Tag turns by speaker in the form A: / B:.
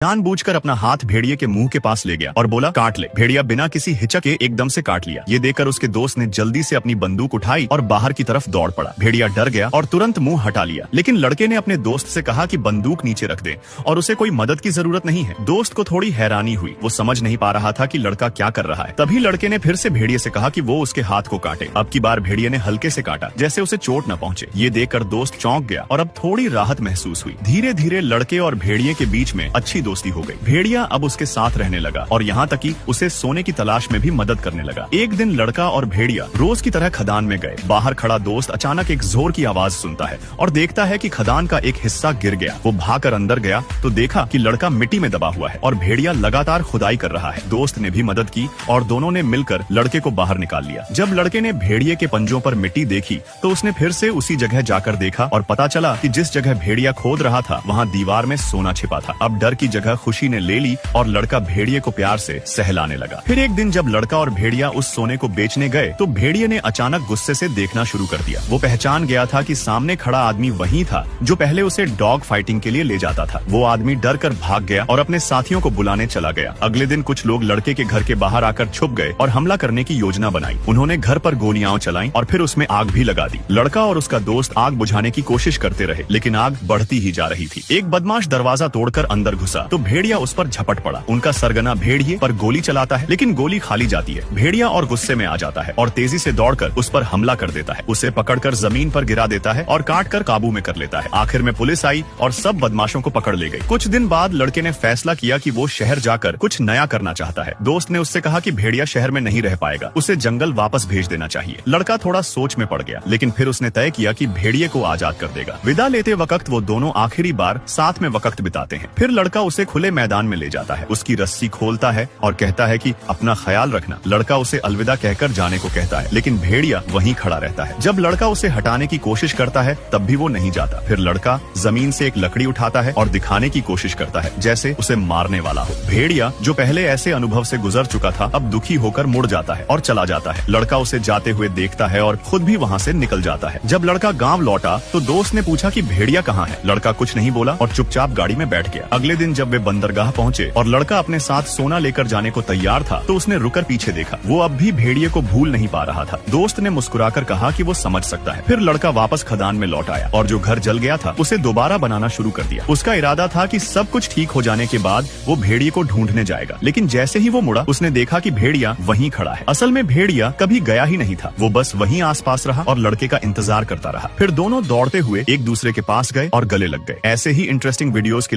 A: जानबूझकर अपना हाथ भेड़िए के मुंह के पास ले गया और बोला काट ले। भेड़िया बिना किसी हिचक के एकदम से काट लिया। ये देखकर उसके दोस्त ने जल्दी से अपनी बंदूक उठाई और बाहर की तरफ दौड़ पड़ा। भेड़िया डर गया और तुरंत मुंह हटा लिया, लेकिन लड़के ने अपने दोस्त से कहा कि बंदूक नीचे रख दे और उसे कोई मदद की जरूरत नहीं है। दोस्त को थोड़ी हैरानी हुई, वो समझ नहीं पा रहा था कि लड़का क्या कर रहा है। तभी लड़के ने फिर से भेड़िए से कहा कि वो उसके हाथ को काटे। अब की बार भेड़िए ने हल्के से काटा, जैसे उसे चोट न पहुंचे। ये देखकर दोस्त चौंक गया और अब थोड़ी राहत महसूस हुई। धीरे धीरे लड़के और भेड़िए के बीच में अच्छी दोस्ती हो गई। भेड़िया अब उसके साथ रहने लगा और यहाँ तक कि उसे सोने की तलाश में भी मदद करने लगा। एक दिन लड़का और भेड़िया रोज की तरह खदान में गए। बाहर खड़ा दोस्त अचानक एक जोर की आवाज सुनता है और देखता है कि खदान का एक हिस्सा गिर गया। वो भागकर अंदर गया तो देखा कि लड़का मिट्टी में दबा हुआ है और भेड़िया लगातार खुदाई कर रहा है। दोस्त ने भी मदद की और दोनों ने मिलकर लड़के को बाहर निकाल लिया। जब लड़के ने भेड़िए के पंजों पर मिट्टी देखी तो उसने फिर से उसी जगह जाकर देखा और पता चला कि जिस जगह भेड़िया खोद रहा था वहाँ दीवार में सोना छिपा था। अब डर की जगह खुशी ने ले ली और लड़का भेड़िए को प्यार से सहलाने लगा। फिर एक दिन जब लड़का और भेड़िया उस सोने को बेचने गए तो भेड़िए ने अचानक गुस्से से देखना शुरू कर दिया। वो पहचान गया था कि सामने खड़ा आदमी वही था जो पहले उसे डॉग फाइटिंग के लिए ले जाता था। वो आदमी डर कर भाग गया और अपने साथियों को बुलाने चला गया। अगले दिन कुछ लोग लड़के के घर के बाहर आकर छुप गए और हमला करने की योजना बनाई। उन्होंने घर पर गोलियां चलाई और फिर उसमें आग भी लगा दी। लड़का और उसका दोस्त आग बुझाने की कोशिश करते रहे, लेकिन आग बढ़ती ही जा रही थी। एक बदमाश दरवाजा तोड़कर अंदर घुसा तो भेड़िया उस पर झपट पड़ा। उनका सरगना भेड़िए पर गोली चलाता है, लेकिन गोली खाली जाती है। भेड़िया और गुस्से में आ जाता है और तेजी से दौड़कर उस पर हमला कर देता है। उसे पकड़कर जमीन पर गिरा देता है और काट कर काबू में कर लेता है। आखिर में पुलिस आई और सब बदमाशों को पकड़ ले गई। कुछ दिन बाद लड़के ने फैसला किया कि वो शहर जाकर कुछ नया करना चाहता है। दोस्त ने उससे कहा कि भेड़िया शहर में नहीं रह पाएगा, उसे जंगल वापस भेज देना चाहिए। लड़का थोड़ा सोच में पड़ गया, लेकिन फिर उसने तय किया कि भेड़िए को आजाद कर देगा। विदा लेते वक्त वो दोनों आखिरी बार साथ में वक्त बिताते हैं। फिर लड़का उसे खुले मैदान में ले जाता है, उसकी रस्सी खोलता है और कहता है कि अपना ख्याल रखना। लड़का उसे अलविदा कहकर जाने को कहता है, लेकिन भेड़िया वहीं खड़ा रहता है। जब लड़का उसे हटाने की कोशिश करता है तब भी वो नहीं जाता। फिर लड़का जमीन से एक लकड़ी उठाता है और दिखाने की कोशिश करता है जैसे उसे मारने वाला हो। भेड़िया जो पहले ऐसे अनुभव से गुजर चुका था अब दुखी होकर मुड़ जाता है और चला जाता है। लड़का उसे जाते हुए देखता है और खुद भी वहाँ से निकल जाता है। जब लड़का गाँव लौटा तो दोस्त ने पूछा कि भेड़िया कहाँ है। लड़का कुछ नहीं बोला और चुपचाप गाड़ी में बैठ गया। अगले दिन जब वे बंदरगाह पहुँचे और लड़का अपने साथ सोना लेकर जाने को तैयार था तो उसने रुकर पीछे देखा। वो अब भी भेड़िए को भूल नहीं पा रहा था। दोस्त ने मुस्कुराकर कहा कि वो समझ सकता है। फिर लड़का वापस खदान में लौट आया और जो घर जल गया था उसे दोबारा बनाना शुरू कर दिया। उसका इरादा था कि सब कुछ ठीक हो जाने के बाद वो भेड़िए को ढूंढने जाएगा, लेकिन जैसे ही वो मुड़ा उसने देखा कि भेड़िया वहीं खड़ा है। असल में भेड़िया कभी गया ही नहीं था, वो बस वहीं आसपास रहा और लड़के का इंतजार करता रहा। फिर दोनों दौड़ते हुए एक दूसरे के पास गए और गले लग गए। ऐसे ही इंटरेस्टिंग वीडियोस के लिए